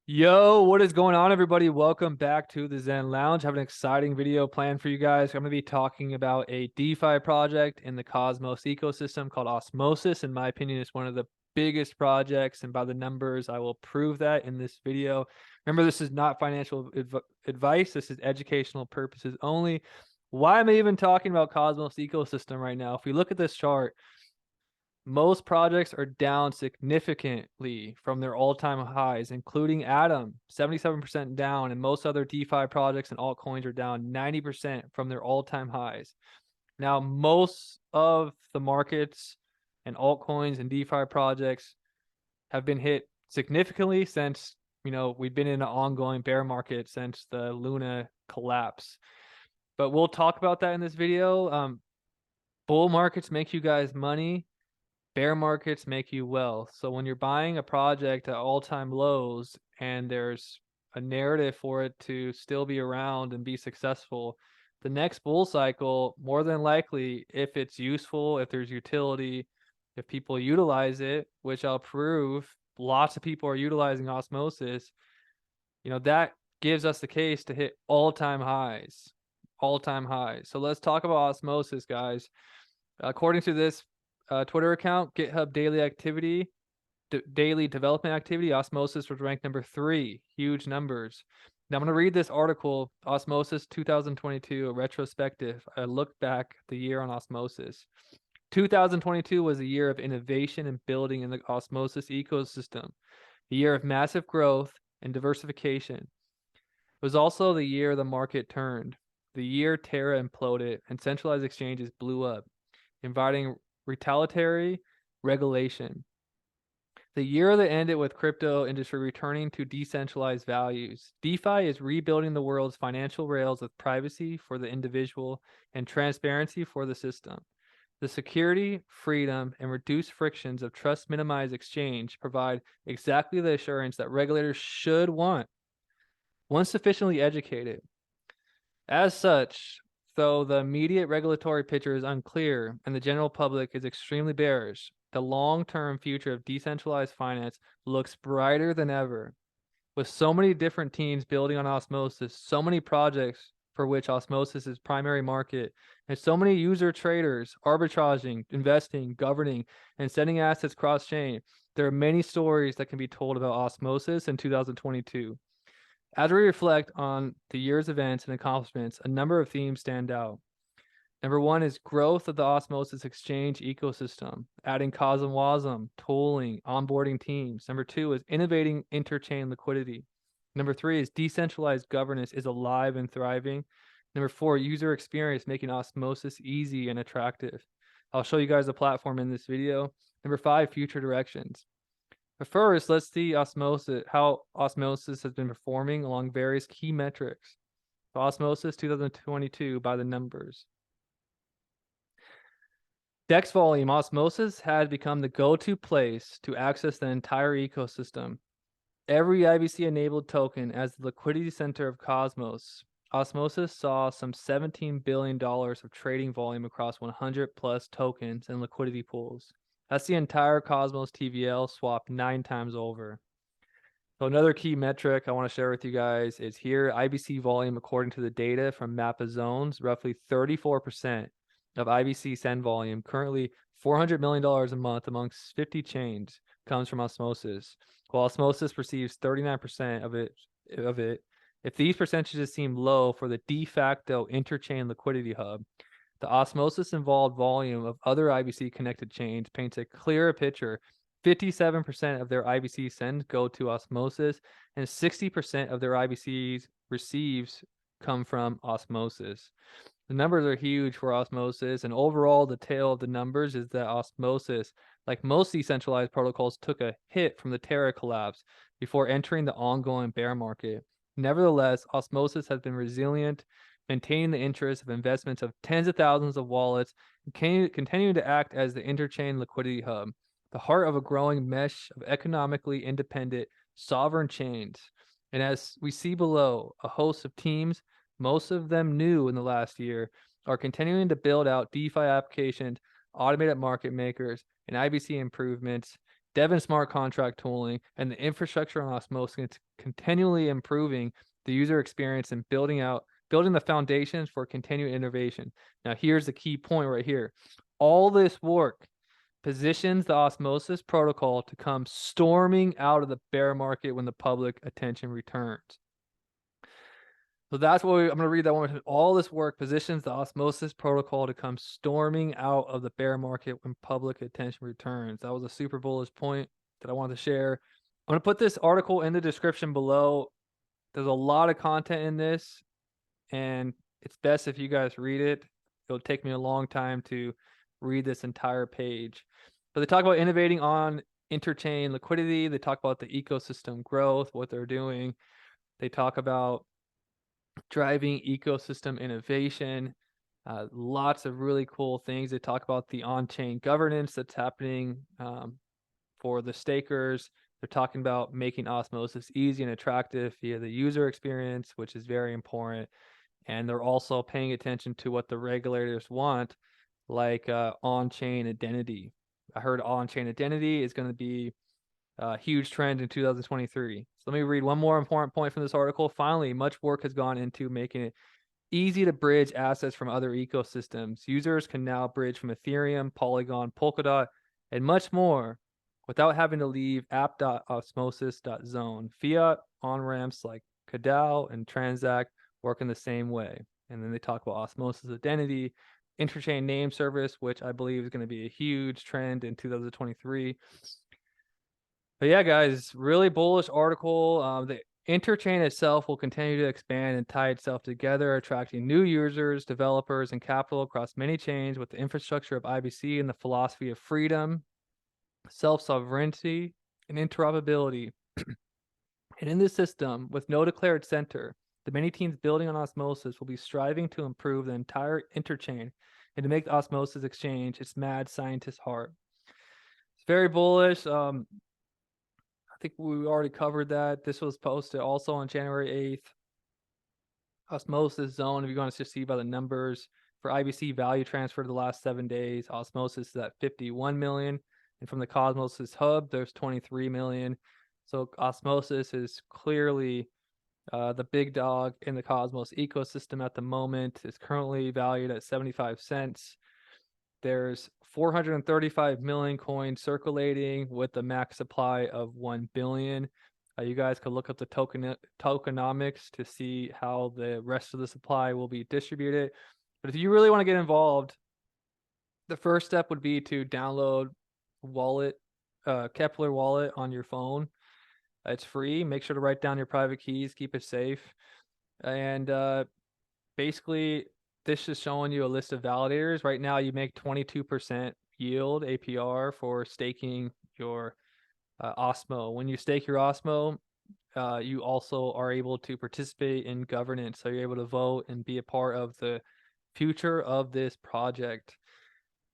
Yo, what is going on, everybody? Welcome back to the Zen Lounge. I have an exciting video planned for you guys. I'm going to be talking about a DeFi project in the Cosmos ecosystem called Osmosis. In my opinion, it's one of the biggest projects, and by the numbers, I will prove that in this video. Remember, this is not financial advice. This is educational purposes only. Why am I even talking about Cosmos ecosystem right now? If we look at this chart, most projects are down significantly from their all-time highs, including Atom, 77% down, and most other DeFi projects and altcoins are down 90% from their all-time highs. Now, most of the markets and altcoins and DeFi projects have been hit significantly since, we've been in an ongoing bear market since the Luna collapse. But we'll talk about that in this video. Bull markets make you guys money. Bear markets make you wealth. So when you're buying a project at all-time lows and there's a narrative for it to still be around and be successful, the next bull cycle, more than likely, if it's useful, if there's utility, if people utilize it, which I'll prove, lots of people are utilizing osmosis, that gives us the case to hit all-time highs. All-time highs. So let's talk about osmosis, guys. According to this Twitter account, GitHub daily development activity, Osmosis was ranked number 3. Huge numbers. Now I'm going to read this article, Osmosis 2022, a retrospective. I look back at the year on Osmosis. 2022 was a year of innovation and building in the Osmosis ecosystem, a year of massive growth and diversification. It was also the year the market turned, the year Terra imploded and centralized exchanges blew up, inviting retaliatory regulation. The year that ended with crypto industry returning to decentralized values. DeFi is rebuilding the world's financial rails with privacy for the individual and transparency for the system. The security, freedom, and reduced frictions of trust minimized exchange provide exactly the assurance that regulators should want once sufficiently educated. As such, though the immediate regulatory picture is unclear and the general public is extremely bearish, the long-term future of decentralized finance looks brighter than ever. With so many different teams building on Osmosis, so many projects for which Osmosis is primary market, and so many user traders arbitraging, investing, governing, and sending assets cross-chain, there are many stories that can be told about Osmosis in 2022. As we reflect on the year's events and accomplishments, a number of themes stand out. Number one is growth of the Osmosis Exchange ecosystem, adding CosmWasm, tooling, onboarding teams. Number two is innovating interchain liquidity. Number three is decentralized governance is alive and thriving. Number four, user experience, making Osmosis easy and attractive. I'll show you guys the platform in this video. Number five, future directions. But first, let's see how Osmosis has been performing along various key metrics. So Osmosis 2022 by the numbers. DEX volume. Osmosis had become the go-to place to access the entire ecosystem. Every IBC-enabled token as the liquidity center of Cosmos. Osmosis saw some $17 billion of trading volume across 100 plus tokens and liquidity pools. That's the entire Cosmos TVL swapped 9 times over. So another key metric I want to share with you guys is here, IBC volume according to the data from Map of Zones, roughly 34% of IBC send volume, currently $400 million a month amongst 50 chains, comes from Osmosis, while Osmosis receives 39% of it. If these percentages seem low for the de facto interchain liquidity hub, the Osmosis-involved volume of other IBC-connected chains paints a clearer picture. 57% of their IBC sends go to Osmosis, and 60% of their IBCs receives come from Osmosis. The numbers are huge for Osmosis, and overall, the tale of the numbers is that Osmosis, like most decentralized protocols, took a hit from the Terra collapse before entering the ongoing bear market. Nevertheless, Osmosis has been resilient, maintaining the interest of investments of tens of thousands of wallets, and continuing to act as the interchain liquidity hub, the heart of a growing mesh of economically independent sovereign chains. And as we see below, a host of teams, most of them new in the last year, are continuing to build out DeFi applications, automated market makers, and IBC improvements Devin smart contract tooling, and the infrastructure on Osmosis is continually improving the user experience and building the foundations for continued innovation. Now, here's the key point right here. All this work positions the Osmosis protocol to come storming out of the bear market when the public attention returns. So that's what I'm going to read that one. All this work positions the Osmosis protocol to come storming out of the bear market when public attention returns. That was a super bullish point that I wanted to share. I'm going to put this article in the description below. There's a lot of content in this, and it's best if you guys read it. It'll take me a long time to read this entire page. But they talk about innovating on interchain liquidity. They talk about the ecosystem growth, what they're doing. They talk about driving ecosystem innovation, lots of really cool things. They talk about the on-chain governance that's happening for the stakers. They're talking about making Osmosis easy and attractive via the user experience, which is very important. And they're also paying attention to what the regulators want, like on-chain identity. I heard on-chain identity is going to be a huge trend in 2023. So let me read one more important point from this article. Finally, much work has gone into making it easy to bridge assets from other ecosystems. Users can now bridge from Ethereum, Polygon, Polkadot, and much more without having to leave app.osmosis.zone. Fiat on-ramps like Kadao and Transact work in the same way. And then they talk about Osmosis identity, interchain name service, which I believe is going to be a huge trend in 2023. But yeah, guys, really bullish article. The interchain itself will continue to expand and tie itself together, attracting new users, developers, and capital across many chains with the infrastructure of IBC and the philosophy of freedom, self-sovereignty, and interoperability. And in this system, with no declared center, the many teams building on Osmosis will be striving to improve the entire interchain and to make the Osmosis exchange its mad scientist heart. It's very bullish. I think we already covered that. This was posted also on January 8th. Osmosis zone, if you want to see by the numbers, for IBC value transfer to the last 7 days, Osmosis is at 51 million. And from the Cosmos hub, there's 23 million. So Osmosis is clearly the big dog in the Cosmos ecosystem at the moment. It's currently valued at 75 cents. There's 435 million coins circulating with a max supply of 1 billion. You guys could look up the tokenomics to see how the rest of the supply will be distributed. But if you really want to get involved, the first step would be to download Kepler wallet on your phone. It's free. Make sure to write down your private keys, keep it safe. And basically, this is showing you a list of validators. Right now, you make 22% yield APR for staking your Osmo. When you stake your Osmo, you also are able to participate in governance. So you're able to vote and be a part of the future of this project.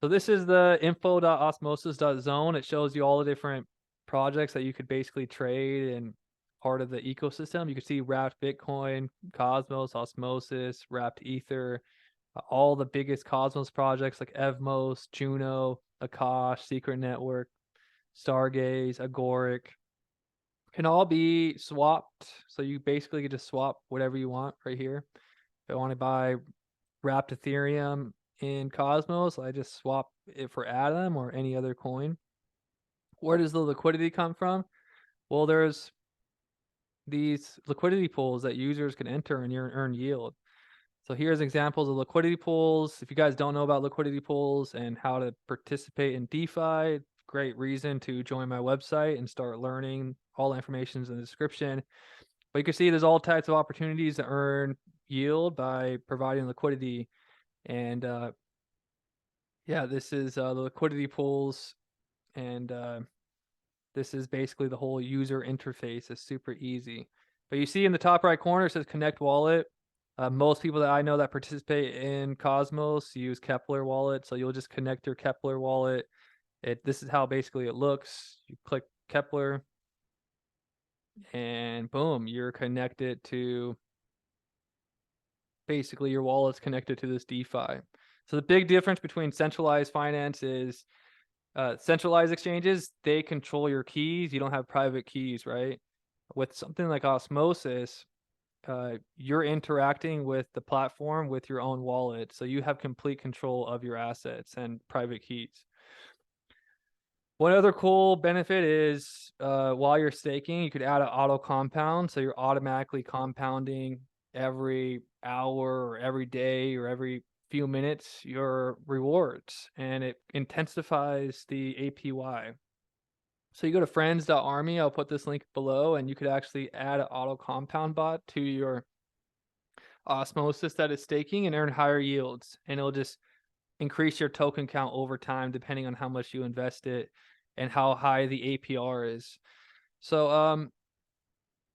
So this is the info.osmosis.zone. It shows you all the different projects that you could basically trade and part of the ecosystem. You can see Wrapped Bitcoin, Cosmos, Osmosis, Wrapped Ether, all the biggest Cosmos projects like Evmos, Juno, Akash, Secret Network, Stargaze, Agoric can all be swapped. So you basically get to swap whatever you want right here. If I want to buy Wrapped Ethereum in Cosmos, I just swap it for Atom or any other coin. Where does the liquidity come from? Well, there's these liquidity pools that users can enter and earn yield. So here's examples of liquidity pools. If you guys don't know about liquidity pools and how to participate in DeFi, great reason to join my website and start learning. All the information is in the description. But you can see there's all types of opportunities to earn yield by providing liquidity. And yeah, this is the liquidity pools. And this is basically the whole user interface. It's super easy. But you see in the top right corner, it says Connect Wallet. Most people that I know that participate in Cosmos use Kepler Wallet. So you'll just connect your Kepler Wallet. This is how basically it looks. You click Kepler and boom, you're connected to basically your wallet's connected to this DeFi. So the big difference between centralized finance is Centralized exchanges, they control your keys. You don't have private keys, right? With something like Osmosis, you're interacting with the platform with your own wallet. So you have complete control of your assets and private keys. One other cool benefit is while you're staking, you could add an auto compound. So you're automatically compounding every hour or every day or every few minutes your rewards, and it intensifies the APY. So you go to friends.army, I'll put this link below, and you could actually add an auto compound bot to your Osmosis that is staking and earn higher yields. And it'll just increase your token count over time depending on how much you invest it and how high the APR is. So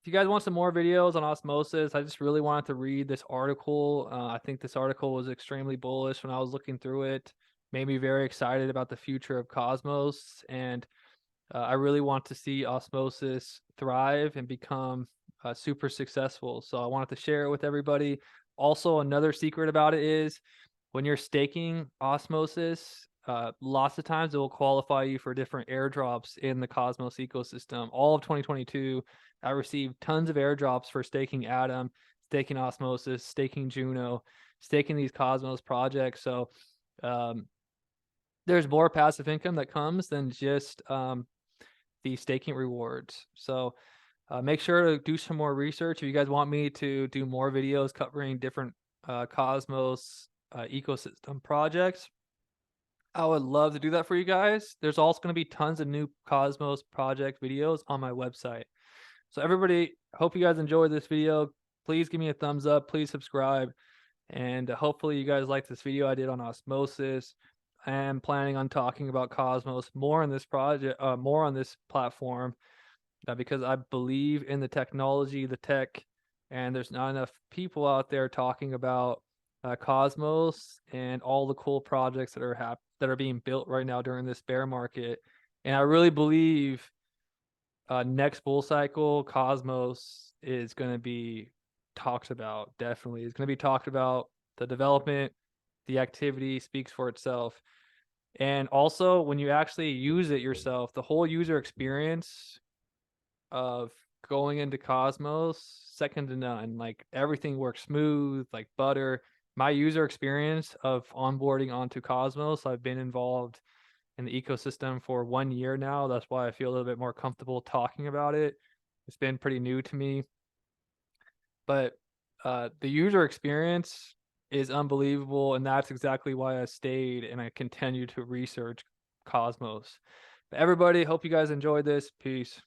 if you guys want some more videos on Osmosis, I just really wanted to read this article. I think this article was extremely bullish when I was looking through it. Made me very excited about the future of Cosmos, and I really want to see Osmosis thrive and become super successful. So I wanted to share it with everybody. Also, another secret about it is when you're staking Osmosis, lots of times it will qualify you for different airdrops in the Cosmos ecosystem. All of 2022, I received tons of airdrops for staking Atom, staking Osmosis, staking Juno, staking these Cosmos projects. So there's more passive income that comes than just the staking rewards. So make sure to do some more research. If you guys want me to do more videos covering different Cosmos ecosystem projects, I would love to do that for you guys. There's also going to be tons of new Cosmos project videos on my website. So everybody, hope you guys enjoyed this video. Please give me a thumbs up. Please subscribe. And hopefully you guys like this video I did on Osmosis. I am planning on talking about Cosmos more on this project, more on this platform, because I believe in the technology, the tech, and there's not enough people out there talking about Cosmos and all the cool projects that are being built right now during this bear market. And I really believe next bull cycle, Cosmos is going to be talked about. Definitely, it's going to be talked about. The development, the activity speaks for itself. And also, when you actually use it yourself, the whole user experience of going into Cosmos, second to none. Like everything works smooth, like butter. My user experience of onboarding onto Cosmos, I've been involved in the ecosystem for 1 year now. That's why I feel a little bit more comfortable talking about it. It's been pretty new to me. But the user experience is unbelievable, and that's exactly why I stayed and I continue to research Cosmos. But everybody, hope you guys enjoyed this. Peace.